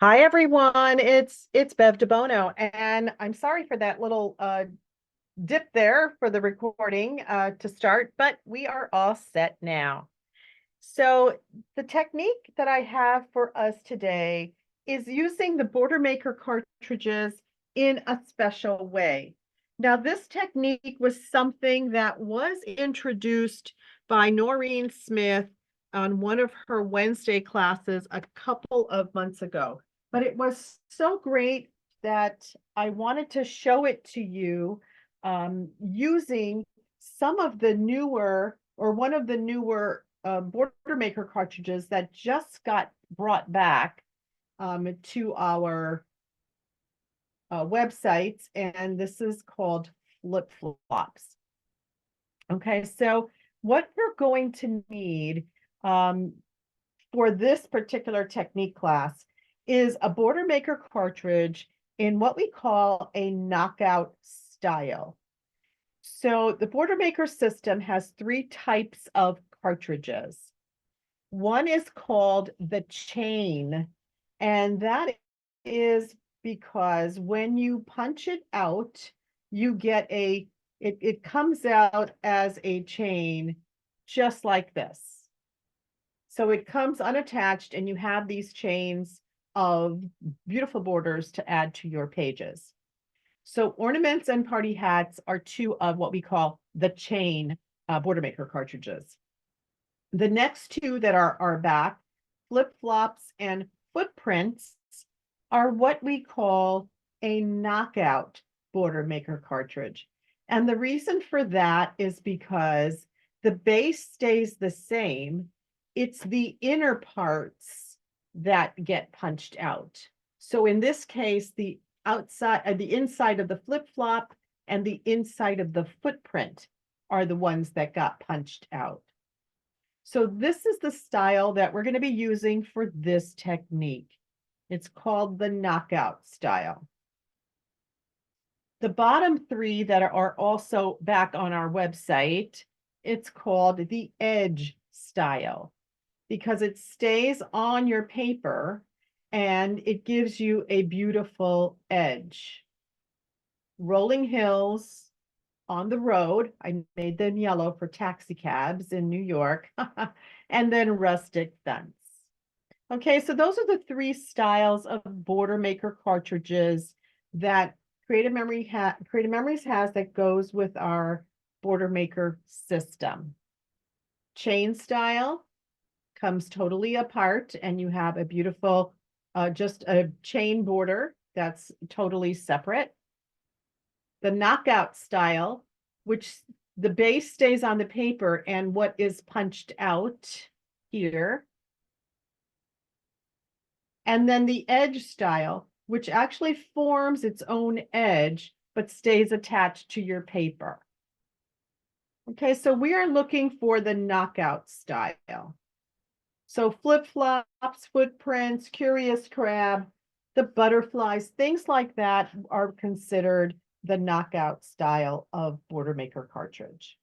Hi everyone, it's Bev DeBono, and I'm sorry for that little dip there for the recording to start, but we are all set now. So the technique that I have for us today is using the Border Maker cartridges in a special way. Now, this technique was something that was introduced by Noreen Smith on one of her Wednesday classes a couple of months ago. But it was so great that I wanted to show it to you using some of the newer or one of the newer Border Maker cartridges that just got brought back to our websites, and this is called flip flops. Okay, so what you're going to need for this particular technique class is a Border Maker cartridge in what we call a knockout style. So the Border Maker system has three types of cartridges. One is called the chain, and that is because when you punch it out, you get it comes out as a chain just like this. So it comes unattached and you have these chains of beautiful borders to add to your pages. So ornaments and party hats are two of what we call the chain Border Maker cartridges. The next two that are back, flip flops and footprints, are what we call a knockout Border Maker cartridge. And the reason for that is because the base stays the same. It's the inner parts that get punched out. So in this case, the inside of the flip flop and the inside of the footprint are the ones that got punched out. So this is the style that we're going to be using for this technique. It's called the knockout style. The bottom three that are also back on our website, it's called the edge style because it stays on your paper and it gives you a beautiful edge. Rolling hills on the road. I made them yellow for taxi cabs in New York, and then rustic fence. Okay, so those are the three styles of Border Maker cartridges that Creative Memories has that goes with our Border Maker system. Chain style comes totally apart, and you have a beautiful, just a chain border that's totally separate. The knockout style, which the base stays on the paper and what is punched out here. And then the edge style, which actually forms its own edge, but stays attached to your paper. Okay, so we are looking for the knockout style. So flip-flops, footprints, curious crab, the butterflies, things like that are considered the knockout style of Border Maker cartridge.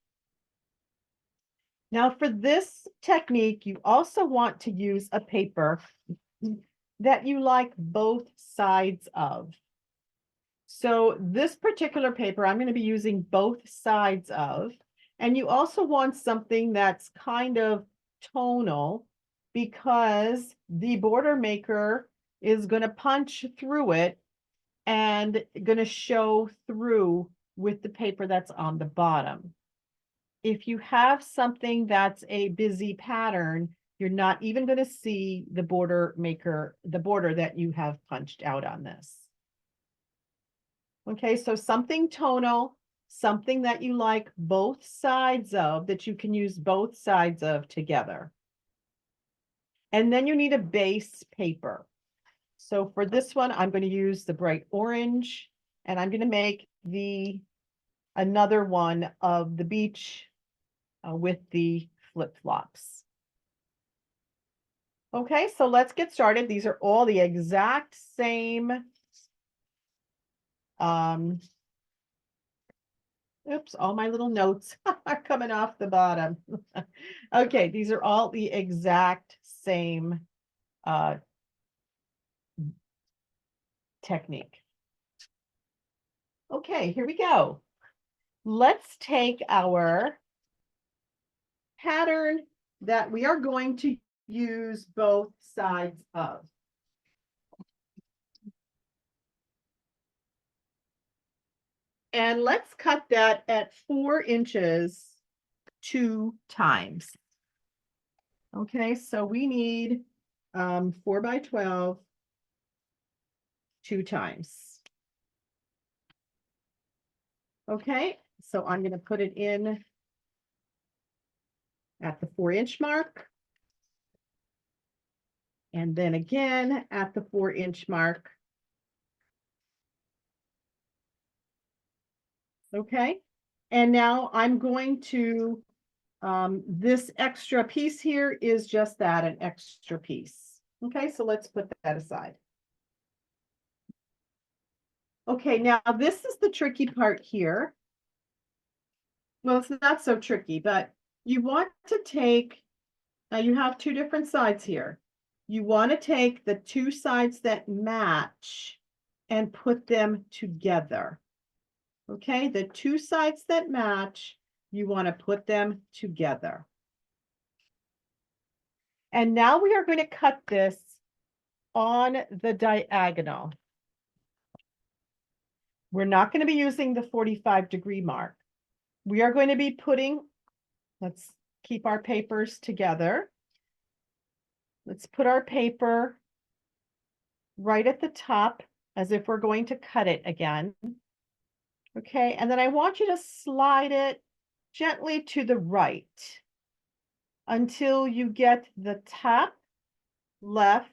Now for this technique, you also want to use a paper that you like both sides of. So this particular paper, I'm going to be using both sides of, and you also want something that's kind of tonal because the Border Maker is going to punch through it and going to show through with the paper that's on the bottom. If you have something that's a busy pattern, you're not even going to see the Border Maker, the border that you have punched out on this. Okay, so something tonal, something that you like both sides of, that you can use both sides of together. And then you need a base paper. So for this one, I'm going to use the bright orange, and I'm going to make another one of the beach with the flip-flops. Okay, so let's get started. These are all the exact same. Oops, all my little notes are coming off the bottom. Okay, these are all the exact same technique. Okay, here we go. Let's take our pattern that we are going to use both sides of. And let's cut that at 4 inches 2 times. Okay, so we need 4 by 12 2 times. Okay, so I'm going to put it in at the 4-inch mark. And then again at the 4-inch mark. Okay, and now I'm going to, this extra piece here is just that, an extra piece. Okay, so let's put that aside. Okay, now this is the tricky part here. Well, it's not so tricky, but you want to take, now you have 2 different sides here. You want to take the 2 sides that match and put them together. Okay, the 2 sides that match, you want to put them together. And now we are going to cut this on the diagonal. We're not going to be using the 45-degree mark. We are going to be putting, let's keep our papers together. Let's put our paper right at the top as if we're going to cut it again. Okay, and then I want you to slide it gently to the right until you get the top left.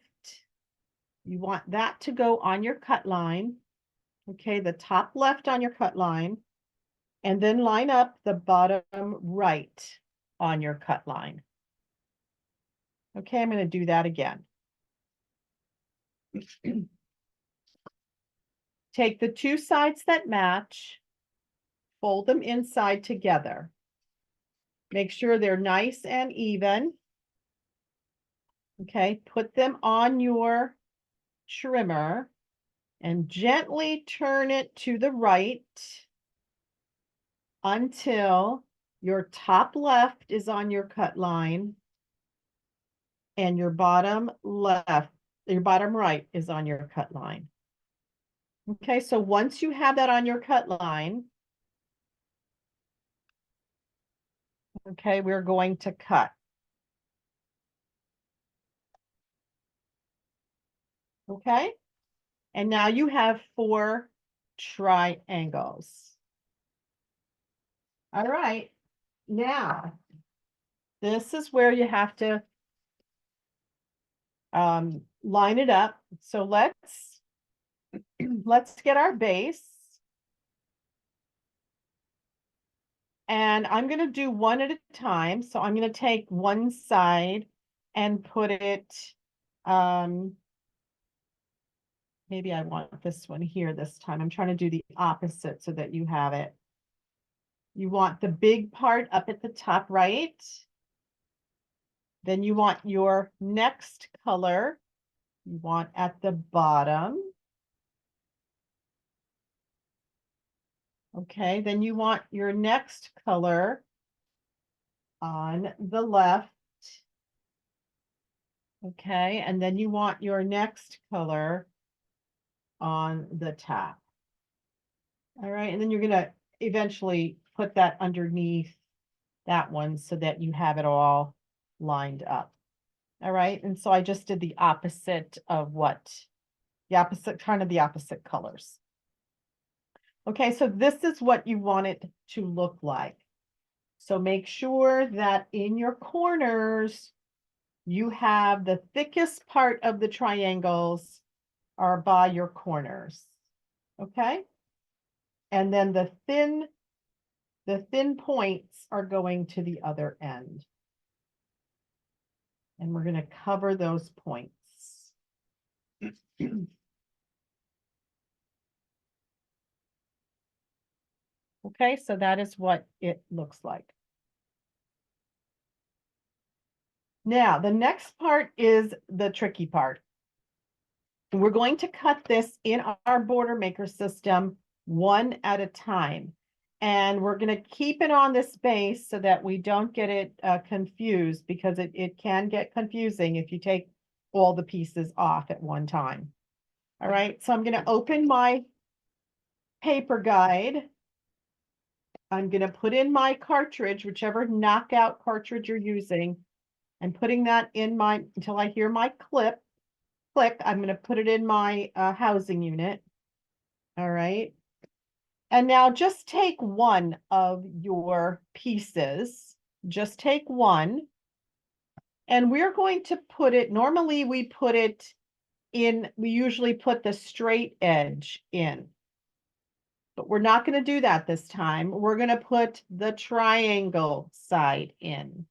You want that to go on your cut line. Okay, the top left on your cut line, and then line up the bottom right on your cut line. Okay, I'm going to do that again. Take the 2 sides that match, fold them inside together. Make sure they're nice and even. Okay, put them on your trimmer and gently turn it to the right until your top left is on your cut line and your bottom left, your bottom right is on your cut line. Okay, so once you have that on your cut line, okay, we're going to cut. Okay, and now you have 4 triangles. All right, now this is where you have to line it up. So let's get our base. And I'm going to do one at a time. So I'm going to take one side and put it, maybe I want this one here this time. I'm trying to do the opposite so that you have it. You want the big part up at the top right. Then you want your next color. You want at the bottom. Okay, then you want your next color on the left. Okay, and then you want your next color on the top. All right, and then you're going to eventually put that underneath that one so that you have it all lined up. All right, and so I just did the opposite of what, the opposite, kind of the opposite colors. Okay, so this is what you want it to look like. So make sure that in your corners, you have the thickest part of the triangles are by your corners. Okay, and then the thin points are going to the other end. And we're going to cover those points. Okay, so that is what it looks like. Now, the next part is the tricky part. We're going to cut this in our border maker system one at a time. And we're going to keep it on this base so that we don't get it confused, because it can get confusing if you take all the pieces off at one time. All right, so I'm going to open my paper guide. I'm going to put in my cartridge, whichever knockout cartridge you're using. I'm putting that in my, until I hear my click, I'm going to put it in my housing unit. All right. And now just take one of your pieces, just take one, and we're going to put it, normally we put it in, we usually put the straight edge in, but we're not going to do that this time. We're going to put the triangle side in.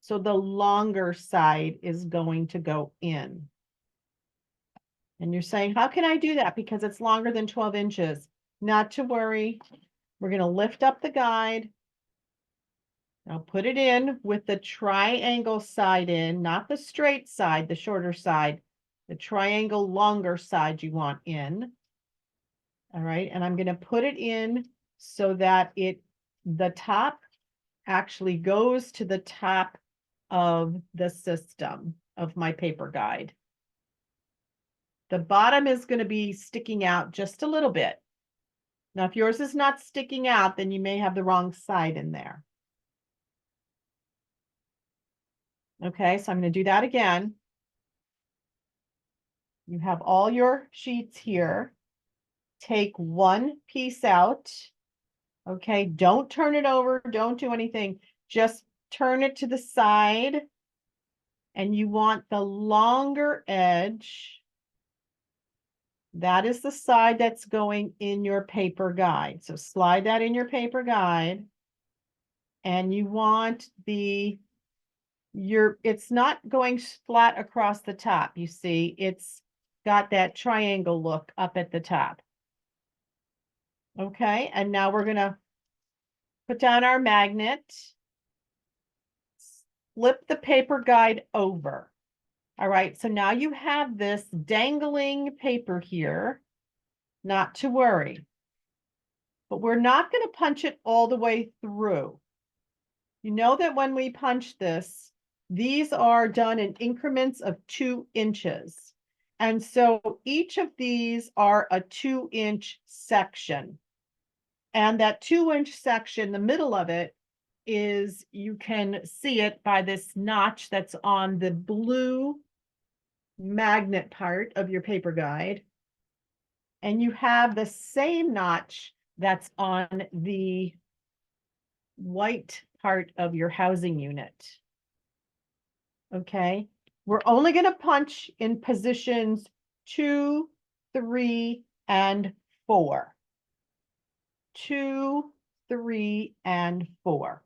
So the longer side is going to go in. And you're saying, how can I do that? Because it's longer than 12 inches. Not to worry. We're going to lift up the guide. Now put it in with the triangle side in, not the straight side, the shorter side, the triangle longer side you want in. All right. And I'm going to put it in so that the top actually goes to the top of the system of my paper guide. The bottom is going to be sticking out just a little bit. Now, if yours is not sticking out, then you may have the wrong side in there. Okay, so I'm going to do that again. You have all your sheets here. Take one piece out. Okay, don't turn it over. Don't do anything. Just turn it to the side. And you want the longer edge. That is the side that's going in your paper guide. So slide that in your paper guide. And you want it's not going flat across the top. You see, it's got that triangle look up at the top. Okay, and now we're going to put down our magnet, flip the paper guide over. All right, so now you have this dangling paper here, not to worry. But we're not going to punch it all the way through. You know that when we punch this, these are done in increments of 2 inches. And so each of these are a 2-inch section. And that 2-inch section, the middle of it, is, you can see it by this notch that's on the blue magnet part of your paper guide. And you have the same notch that's on the white part of your housing unit. Okay, we're only going to punch in positions 2, 3, and 4. 2, 3, and 4.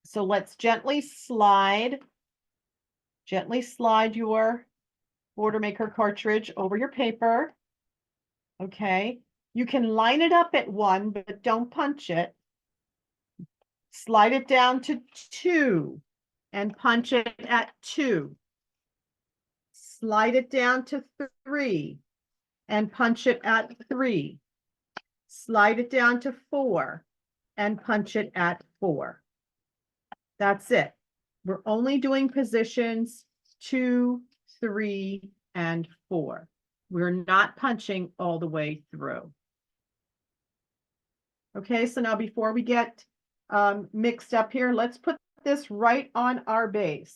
So let's gently slide your border maker cartridge over your paper. Okay, you can line it up at 1, but don't punch it. Slide it down to 2 and punch it at 2. Slide it down to 3 and punch it at 3. Slide it down to 4 and punch it at 4. That's it. We're only doing positions 2, 3, and 4. We're not punching all the way through. Okay, so now before we get mixed up here, let's put this right on our base,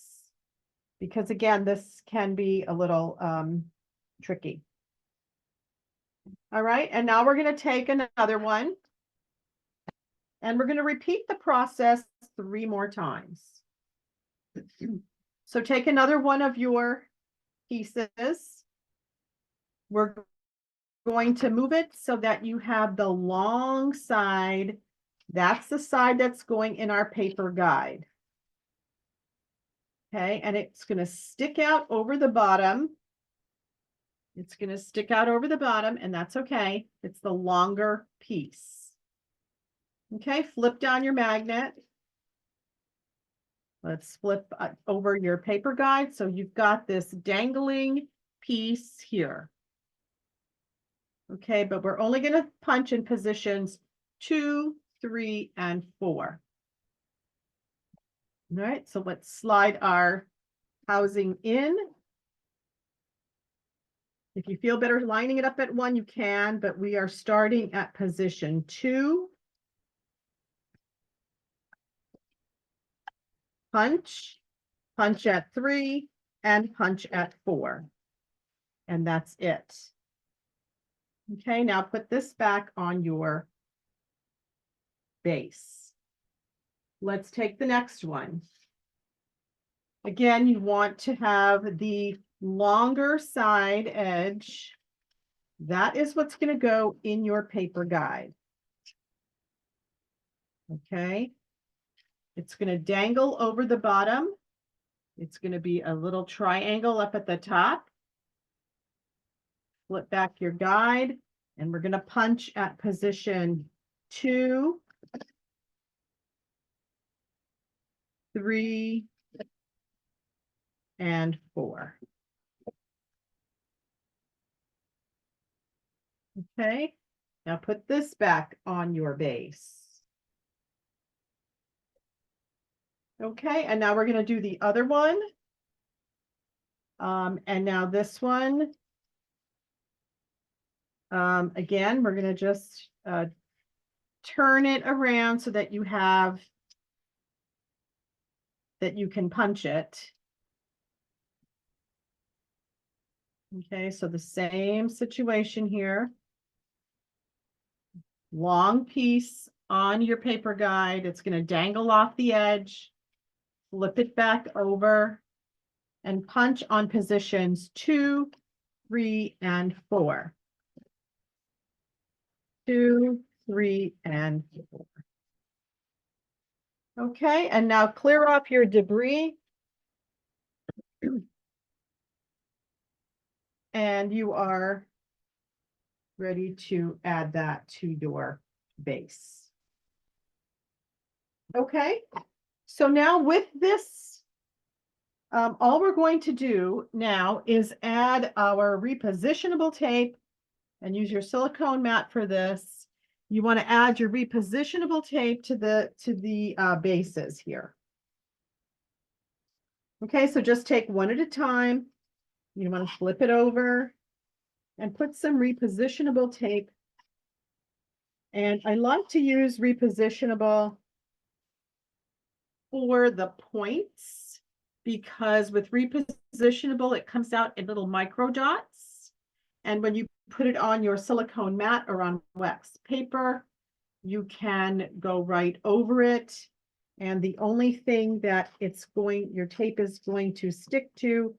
because again, this can be a little tricky. All right, and now we're going to take another one, and we're going to repeat the process 3 more times. So take another one of your pieces. We're going to move it so that you have the long side. That's the side that's going in our paper guide. Okay, and it's going to stick out over the bottom. It's going to stick out over the bottom, and that's okay. It's the longer piece. Okay, flip down your magnet. Let's flip over your paper guide. So you've got this dangling piece here. Okay, but we're only going to punch in positions 2, 3, and 4. All right, so let's slide our housing in. If you feel better lining it up at 1, you can, but we are starting at position 2. Punch, punch at 3, and punch at 4. And that's it. Okay, now put this back on your base. Let's take the next one. Again, you want to have the longer side edge. That is what's going to go in your paper guide. Okay. It's going to dangle over the bottom. It's going to be a little triangle up at the top. Flip back your guide, and we're going to punch at position 2, 3, and 4. Okay, now put this back on your base. Okay, and now we're going to do the other one. And now this one, again, we're going to just turn it around so that you have, that you can punch it. Okay, so the same situation here. Long piece on your paper guide. It's going to dangle off the edge. Flip it back over and punch on positions 2, 3, and 4. 2, 3, and 4. Okay, and now clear off your debris. And you are ready to add that to your base. Okay, so now with this, all we're going to do now is add our repositionable tape and use your silicone mat for this. You want to add your repositionable tape to the bases here. Okay, so just take one at a time. You want to flip it over and put some repositionable tape. And I like to use repositionable for the points, because with repositionable, it comes out in little micro dots. And when you put it on your silicone mat or on wax paper, you can go right over it. And the only thing that your tape is going to stick to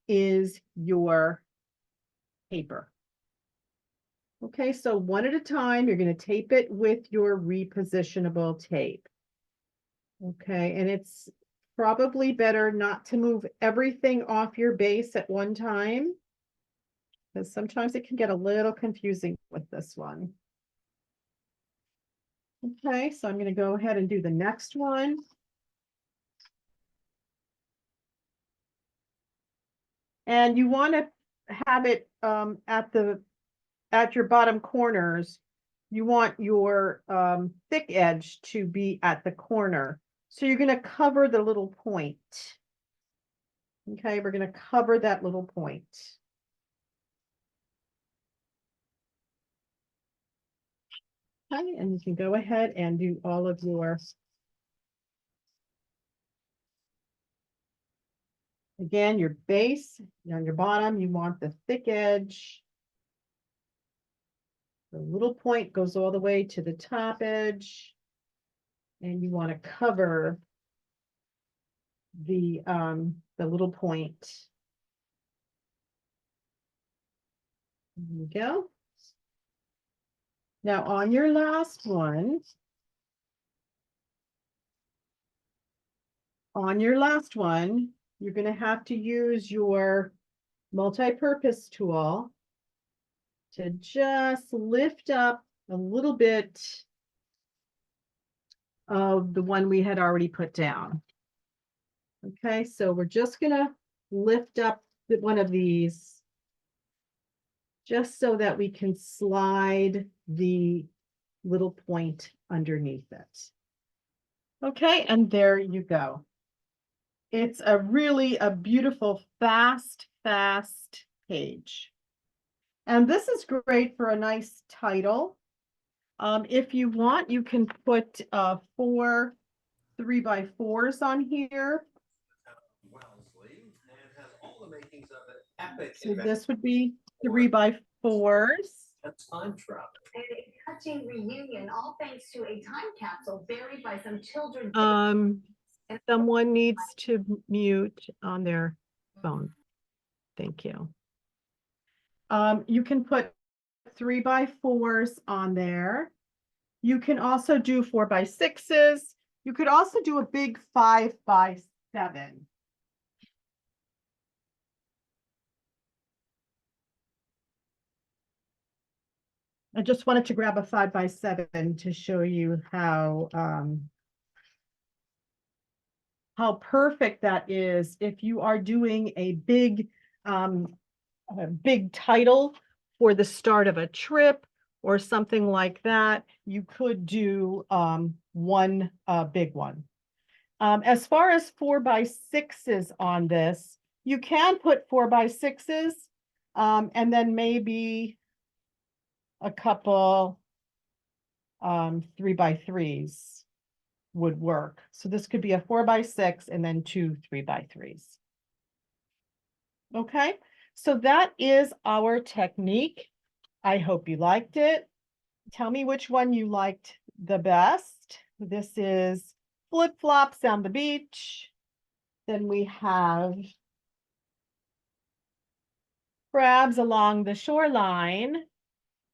is your paper. Okay, so one at a time, you're going to tape it with your repositionable tape. Okay, and it's probably better not to move everything off your base at one time, because sometimes it can get a little confusing with this one. Okay, so I'm going to go ahead and do the next one. And you want to have it at your bottom corners. You want your thick edge to be at the corner. So you're going to cover the little point. Okay, we're going to cover that little point. Okay, and you can go ahead and do all of your, again, your base, on your bottom, you want the thick edge. The little point goes all the way to the top edge. And you want to cover the little point. There you go. Now on your last one, you're going to have to use your multi-purpose tool to just lift up a little bit of the one we had already put down. Okay, so we're just going to lift up one of these just so that we can slide the little point underneath it. Okay, and there you go. It's a beautiful, fast page. And this is great for a nice title. If you want, you can put 4 3x4s on here. So this would be 3x4s. A time travel. And a touching reunion, all thanks to a time capsule buried by some children. Someone needs to mute on their phone. Thank you. You can put 3x4s on there. You can also do 4x6s. You could also do a big 5x7. I just wanted to grab a 5x7 to show you how perfect that is if you are doing a big title for the start of a trip or something like that. You could do one big one. As far as 4x6s on this, you can put 4x6s and then maybe a couple 3x3s would work. So this could be a 4x6 and then 2 3x3s. Okay, so that is our technique. I hope you liked it. Tell me which one you liked the best. This is flip-flops on the beach. Then we have crabs along the shoreline.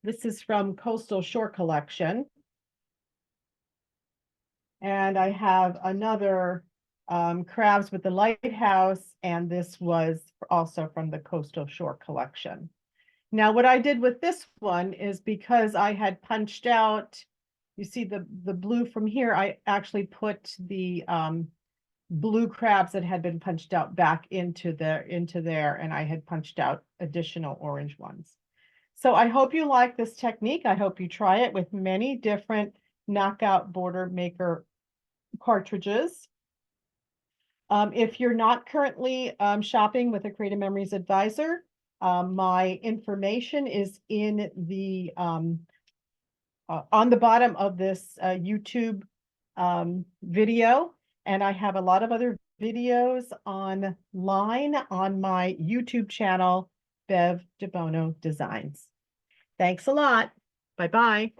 This is from Coastal Shore Collection. And I have another crabs with the lighthouse, and this was also from the Coastal Shore Collection. Now, what I did with this one is because I had punched out, you see the blue from here, I actually put the blue crabs that had been punched out back into there, and I had punched out additional orange ones. So I hope you like this technique. I hope you try it with many different knockout border maker cartridges. If you're not currently shopping with a Creative Memories advisor, my information is in the on the bottom of this YouTube video, and I have a lot of other videos online on my YouTube channel, Bev DeBono Designs. Thanks a lot. Bye-bye.